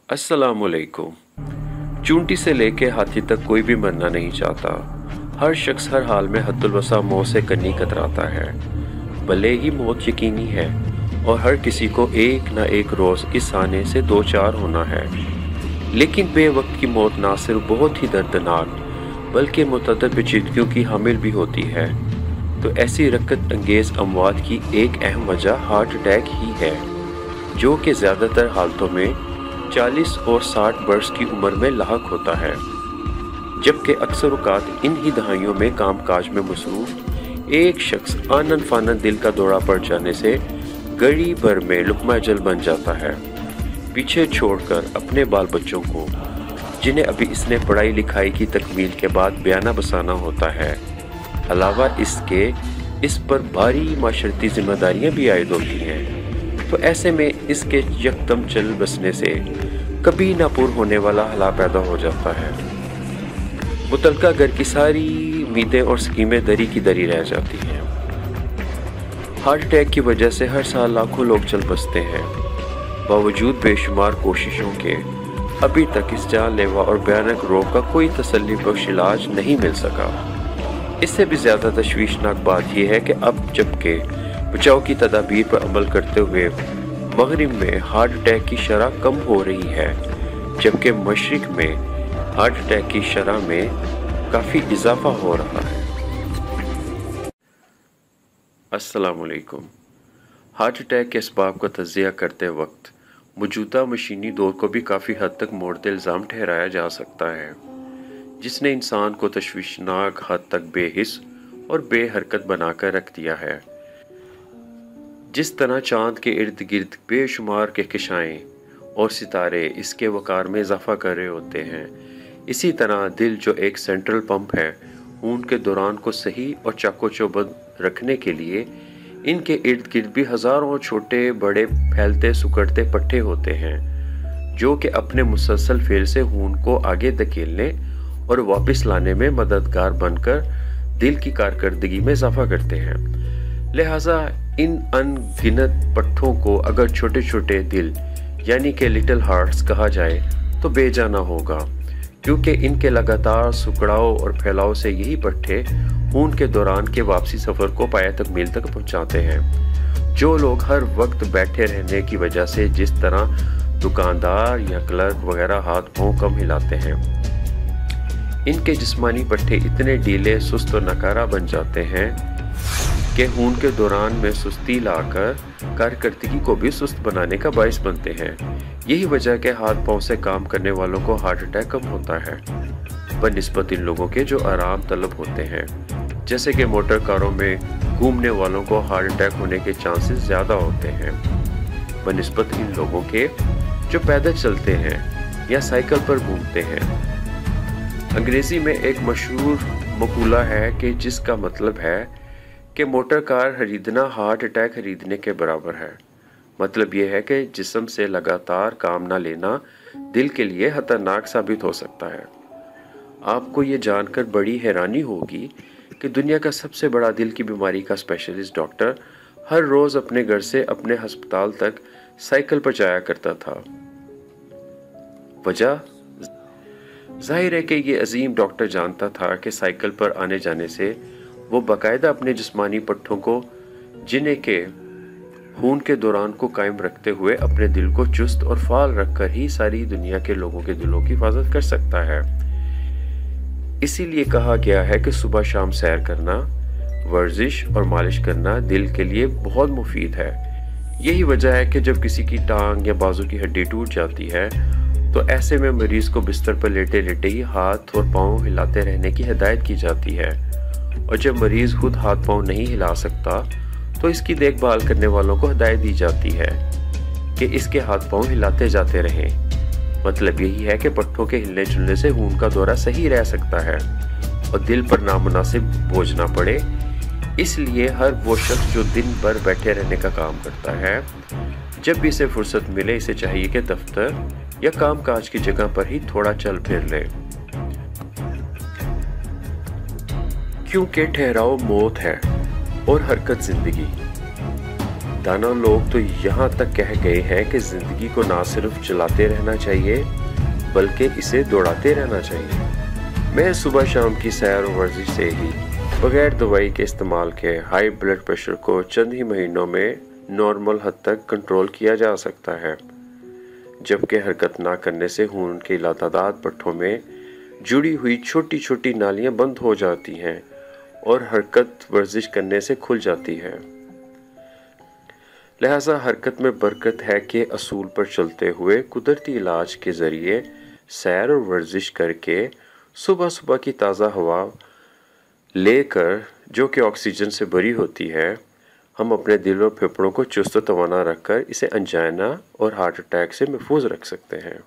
अस्सलाम वालेकुम। चूंटी से लेके हाथी तक कोई भी मरना नहीं चाहता। हर शख्स हर हाल में हद्दुल वसा मौत से कन्नी कतराता है। भले ही मौत यकीनी है और हर किसी को एक ना एक रोज़ इस आने से दो चार होना है, लेकिन बेवक्त की मौत ना सिर्फ बहुत ही दर्दनाक बल्कि मुतअद्दिद पेचीदगियों की हामिल भी होती है। तो ऐसी रकत अंगेज़ अमवात की एक अहम वजह हार्ट अटैक ही है, जो कि ज़्यादातर हालतों में 40 और 60 बरस की उम्र में लाहक होता है, जबकि अक्सर औक़ात इन ही दहाइयों में काम काज में मसरूफ़ एक शख्स आनन फानन दिल का दौरा पड़ जाने से घड़ी भर में लुक़मा अजल बन जाता है, पीछे छोड़कर अपने बाल बच्चों को, जिन्हें अभी इसने पढ़ाई लिखाई की तकमील के बाद बयाना बसाना होता है। अलावा इसके इस पर भारी माशरती ज़िम्मेदारियाँ भी आयद होती हैं। तो ऐसे में इसके यकदम चल बसने से कभी ना पूर्ण होने वाला हला पैदा हो जाता है। मुतलका घर की सारी उम्मीदें और स्कीमें दरी की दरी रह जाती हैं। हार्ट अटैक की वजह से हर साल लाखों लोग चल बसते हैं। बावजूद बेशुमार कोशिशों के अभी तक इस जानलेवा और भयानक रोग का कोई तसल्ली बख्श इलाज नहीं मिल सका। इससे भी ज़्यादा तशवीशनाक बात यह है कि अब जबकि बचाव की तदाबीर पर अमल करते हुए मगरिब में हार्ट अटैक की शरह कम हो रही है, जबकि मशरिक में हार्ट अटैक की शरह में काफ़ी इजाफा हो रहा है। अस्सलाम वालेकुम। हार्ट अटैक के असबाब का तज्ज़िया करते वक्त मौजूदा मशीनी दौर को भी काफ़ी हद तक मोड़ते इल्ज़ाम ठहराया जा सकता है, जिसने इंसान को तशवीशनाक हद तक बेहिस और बेहरकत बनाकर रख दिया है। जिस तरह चाँद के इर्द गिर्द बेशुमार कहकशाएँ और सितारे इसके वक़ार में इजाफ़ा कर रहे होते हैं, इसी तरह दिल जो एक सेंट्रल पंप है, खून के दौरान को सही और चाको-चौबंद रखने के लिए इनके इर्द गिर्द भी हज़ारों छोटे बड़े फैलते सुकड़ते पट्टे होते हैं, जो कि अपने मुसलसल फेल से खून को आगे धकेलने और वापस लाने में मददगार बनकर दिल की कारकर्दगी में इजाफ़ा करते हैं। लिहाजा इन अनगिनत पट्टों को अगर छोटे छोटे दिल यानी कि लिटिल हार्ट्स कहा जाए तो बेजाना होगा, क्योंकि इनके लगातार सुकड़ाव और फैलाव से यही पट्टे खून के दौरान के वापसी सफ़र को पाया तकमील तक पहुंचाते हैं। जो लोग हर वक्त बैठे रहने की वजह से जिस तरह दुकानदार या क्लर्क वगैरह हाथ पांव कम हिलाते हैं, इनके जिस्मानी पट्टे इतने ढीले सुस्त और नकारा बन जाते हैं कि खून के दौरान में सुस्ती लाकर कारकर्दगी को भी सुस्त बनाने का बाइस बनते हैं। यही वजह के हाथ पांव से काम करने वालों को हार्ट अटैक कम होता है बनिस्बत इन लोगों के जो आराम तलब होते हैं। जैसे कि मोटर कारों में घूमने वालों को हार्ट अटैक होने के चांसेस ज़्यादा होते हैं बनिस्बत इन लोगों के जो पैदल चलते हैं या साइकिल पर घूमते हैं। अंग्रेज़ी में एक मशहूर मकूला है कि जिसका मतलब है कि मोटर कार खरीदना हार्ट अटैक खरीदने के बराबर है। मतलब यह है कि जिस्म से लगातार काम ना लेना दिल के लिए खतरनाक साबित हो सकता है। आपको ये जानकर बड़ी हैरानी होगी कि दुनिया का सबसे बड़ा दिल की बीमारी का स्पेशलिस्ट डॉक्टर हर रोज़ अपने घर से अपने अस्पताल तक साइकिल पर जाया करता था। वजह जाहिर है कि ये अजीम डॉक्टर जानता था कि साइकिल पर आने जाने से वो बाकायदा अपने जिस्मानी पट्टों को, जिन्हें के खून के दौरान को कायम रखते हुए अपने दिल को चुस्त और फाल रखकर ही सारी दुनिया के लोगों के दिलों की हिफाजत कर सकता है। इसीलिए कहा गया है कि सुबह शाम सैर करना, वर्जिश और मालिश करना दिल के लिए बहुत मुफीद है। यही वजह है कि जब किसी की टांग या बाजू की हड्डी टूट जाती है तो ऐसे में मरीज को बिस्तर पर लेटे लेटे ही हाथ और पाँव हिलाते रहने की हिदायत की जाती है, और जब मरीज खुद हाथ पाँव नहीं हिला सकता तो इसकी देखभाल करने वालों को हिदायत दी जाती है कि इसके हाथ पाँव हिलाते जाते रहें। मतलब यही है कि पट्टों के हिलने जुलने से खून का दौरा सही रह सकता है और दिल पर नामुनासिब बोझ ना पड़े। इसलिए हर वो शख्स जो दिन भर बैठे रहने का काम करता है, जब भी इसे फुर्सत मिले इसे चाहिए कि दफ्तर या काम काज की जगह पर ही थोड़ा चल फिर ले, क्योंकि ठहराव मौत है और हरकत जिंदगी। دانا لوگ تو یہاں تک کہہ گئے ہیں کہ زندگی کو نہ صرف چلاتے رہنا چاہیے بلکہ اسے دوڑاتے رہنا چاہیے۔ میں صبح شام کی سیر و ورزش سے ہی بغیر دوائی کے استعمال کے ہائی بلڈ پریشر کو چند ہی مہینوں میں نارمل حد تک کنٹرول کیا جا سکتا ہے، جبکہ حرکت نہ کرنے سے خون کی لاتعداد پٹھوں میں جڑی ہوئی چھوٹی چھوٹی نالیاں بند ہو جاتی ہیں اور حرکت ورزش کرنے سے کھل جاتی ہے۔ لہٰذا حرکت میں برکت ہے کے اصول پر چلتے ہوئے قدرتی علاج کے ذریعے سیر اور ورزش کر کے صبح صبح کی تازہ ہوا لے کر جو کہ آکسیجن سے بھری ہوتی ہے، ہم اپنے دل اور پھیپھڑوں کو چست و توانا رکھ کر اسے انجائنا اور ہارٹ اٹیک سے محفوظ رکھ سکتے ہیں۔